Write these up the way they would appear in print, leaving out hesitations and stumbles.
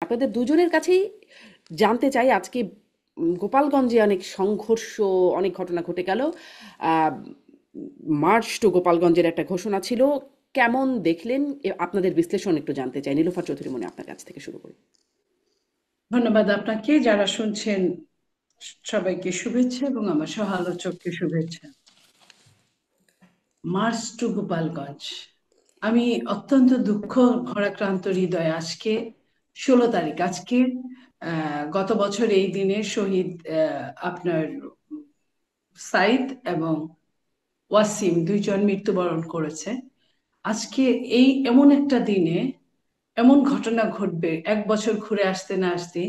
আপনাদের দুজনের কাছেই জানতে চাই আজকে গোপালগঞ্জে অনেক সংঘর্ষ, অনেক ঘটনা ঘটে গেল। আহ, মার্চ টু গোপালগঞ্জের একটা ঘোষণা ছিল। কেমন দেখলেন? আপনাদের বিশ্লেষণ একটু জানতে চাই। নীলুফার চৌধুরী মনে আপনার কাছ থেকে শুরু করি। ধন্যবাদ আপনাকে। যারা শুনছেন সবাইকে শুভেচ্ছা এবং আমার সহ আলোচককে শুভেচ্ছা। মার্চ টু গোপালগঞ্জ, আমি অত্যন্ত দুঃখ ভারাক্রান্ত হৃদয় আজকে 16 তারিখ, আজকে গত বছর এই দিনে শহীদ আপনার সাইদ এবং ওয়াসিম দুইজন মৃত্যুবরণ করেছে। আজকে এই এমন একটা দিনে এমন ঘটনা ঘটবে 1 বছর ঘুরে আসতে না আসতে,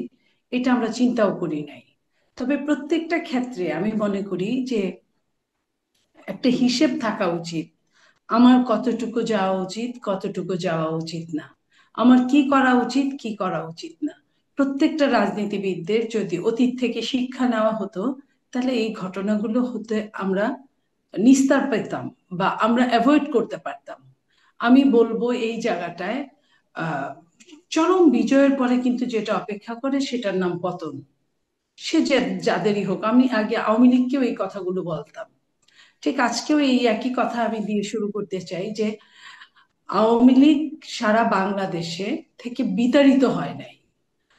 এটা আমরা চিন্তাও করি নাই। তবে প্রত্যেকটা ক্ষেত্রে আমি মনে করি যে একটা হিসেব থাকা উচিত। আমার কতটুকু যাওয়া উচিত, কতটুকু যাওয়া উচিত না, আমার কি করা উচিত, কি করা উচিত না। প্রত্যেকটা রাজনীতিবিদদের যদি অতীত থেকে শিক্ষা নেওয়া হতো, তাহলে এই ঘটনাগুলো হতে আমরা নিস্তার পেতাম বা আমরা অ্যাভয়েড করতে পারতাম। আমি বলবো এই জায়গাটায় আহ চরম বিজয়ের পরে কিন্তু যেটা অপেক্ষা করে সেটার নাম পতন। সে যে যাদেরই হোক, আমি আগে আওয়ামী লীগকেও এই কথাগুলো বলতাম, ঠিক আজকেও এই একই কথা আমি দিয়ে শুরু করতে চাই যে আওয়ামী লীগ সারা বাংলাদেশে থেকে বিতাড়িত হয় নাই।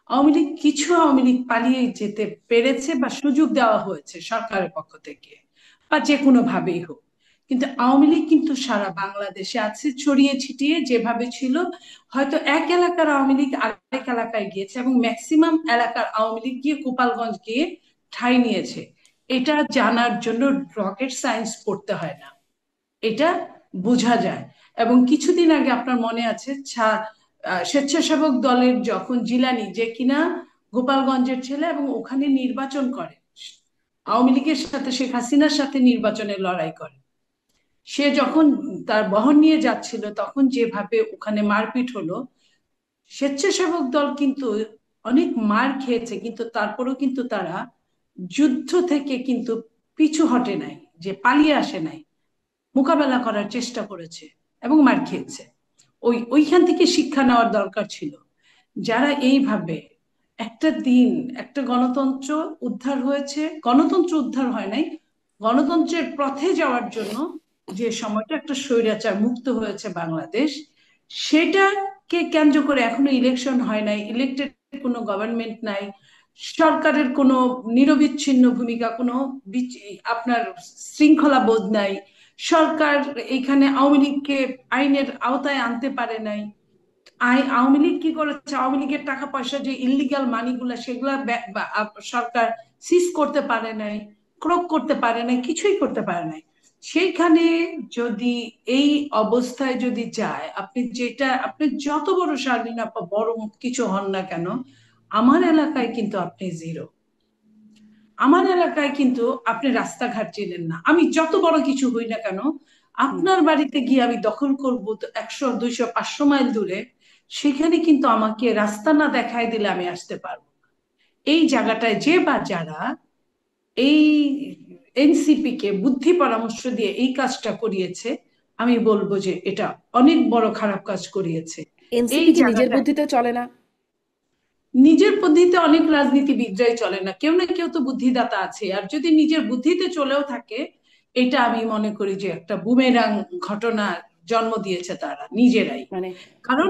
আওয়ামী লীগ কিছু আওয়ামী লীগ পালিয়ে যেতে পেরেছে বা সুযোগ দেওয়া হয়েছে সরকারের পক্ষ থেকে বা যে কোনো ভাবেই হোক, কিন্তু আওয়ামী লীগ কিন্তু সারা বাংলাদেশে আছে ছড়িয়ে ছিটিয়ে যেভাবে ছিল। হয়তো এক এলাকার আওয়ামী লীগ আরেক এলাকায় গিয়েছে এবং ম্যাক্সিমাম এলাকার আওয়ামী লীগ গিয়ে গোপালগঞ্জ গিয়ে ঠাঁই নিয়েছে। এটা জানার জন্য রকেট সায়েন্স পড়তে হয় না, এটা বোঝা যায়। এবং কিছুদিন আগে আপনার মনে আছে স্বেচ্ছাসেবক দলের যখন জিলানি, যে কিনা গোপালগঞ্জের ছেলে এবং ওখানে নির্বাচন করে, আওয়ামী লীগের সাথে শেখ হাসিনার সাথে নির্বাচনের লড়াই করে, সে যখন তার বহন নিয়ে যাচ্ছিল তখন যেভাবে ওখানে মারপিট হলো। স্বেচ্ছাসেবক দল কিন্তু অনেক মার খেয়েছে, কিন্তু তারপরেও কিন্তু তারা যুদ্ধ থেকে কিন্তু পিছু হটে নাই, যে পালিয়ে আসে নাই, মোকাবেলা করার চেষ্টা করেছে এবং মার খেয়েছে। ওইখান থেকে শিক্ষা নেওয়ার দরকার ছিল। যারা এইভাবে একটা দিন, একটা গণতন্ত্র উদ্ধার হয়েছে, গণতন্ত্র উদ্ধার হয় নাই, গণতন্ত্রের পথে যাওয়ার জন্য যে সময়টা একটা স্বৈরাচার মুক্ত হয়েছে বাংলাদেশ, সেটাকে কেন্দ্র করে এখনো ইলেকশন হয় নাই, ইলেক্টেড কোনো গভর্নমেন্ট নাই, সরকারের কোনো নিরবিচ্ছিন্ন ভূমিকা, কোনো আপনার শৃঙ্খলা বোধ নাই, সরকার এখানে আওয়ামী লীগকে আইনের আওতায় আনতে পারে নাই। আওয়ামী লীগ কি করেছে, আওয়ামী লীগের টাকা পয়সা যে ইলিগাল মানিগুলা সেগুলা সরকার সিজ করতে পারে নাই, ক্রোক করতে পারে নাই, কিছুই করতে পারে নাই। সেইখানে যদি এই অবস্থায় যদি যায়, আপনি যত বড় স্বাধীনতা বড় কিছু হন না কেন, আমার এলাকায় কিন্তু আপনি জিরো। আমার এলাকায় কিন্তু আপনি রাস্তাঘাট চেনেন না, আমি যত বড় কিছু হই না কেন, হুম। আপনার বাড়িতে গিয়ে আমি দখল করবো তো 100 200 500 মাইল দূরে, সেখানে কিন্তু আমাকে রাস্তা না দেখায় দিলে আমি আসতে পারবো। এই জায়গাটায় যে বা যারা এই এনসিপি কে বুদ্ধি পরামর্শ দিয়ে এই কাজটা করিয়েছে, আমি বলবো যে এটা অনেক বড় খারাপ কাজ করিয়েছে। এই এনসিপি কি নিজের জায়গাটা বুদ্ধিতে চলে না? নিজের বুদ্ধিতে অনেক রাজনীতিবিদরাই চলে না, কেউ না কেউ তো বুদ্ধিদাতা আছে। আর যদি নিজের বুদ্ধিতে চলেও থাকে, এটা আমি মনে করি যে একটা বুমেরাং ঘটনা জন্ম দিয়েছে তারা নিজেরাই। মানে কারণ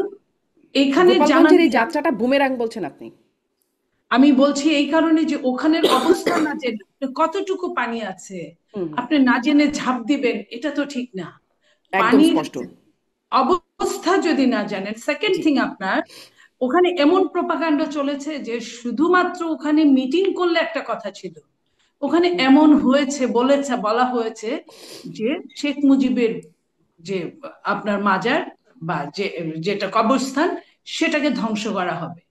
এখানে জানা গোপালগঞ্জের এই যাত্রাটা বুমেরাং বলছেন আপনি? আমি বলছি এই কারণে যে ওখানের অবস্থা না জেনে কতটুকু পানি আছে হুম, হুম। আপনি না জেনে ঝাঁপ দিবেন, এটা তো ঠিক না। একদম পানির স্পষ্ট। অবস্থা যদি না জানেন, সেকেন্ড জি। থিং আপনার ওখানে এমন প্রপাগান্ডা চলেছে যে শুধুমাত্র ওখানে মিটিং করলে একটা কথা ছিল, ওখানে হুম। এমন হয়েছে, বলা হয়েছে যে শেখ মুজিবের যে আপনার মাজার বা যেটা কবরস্থান, সেটাকে ধ্বংস করা হবে।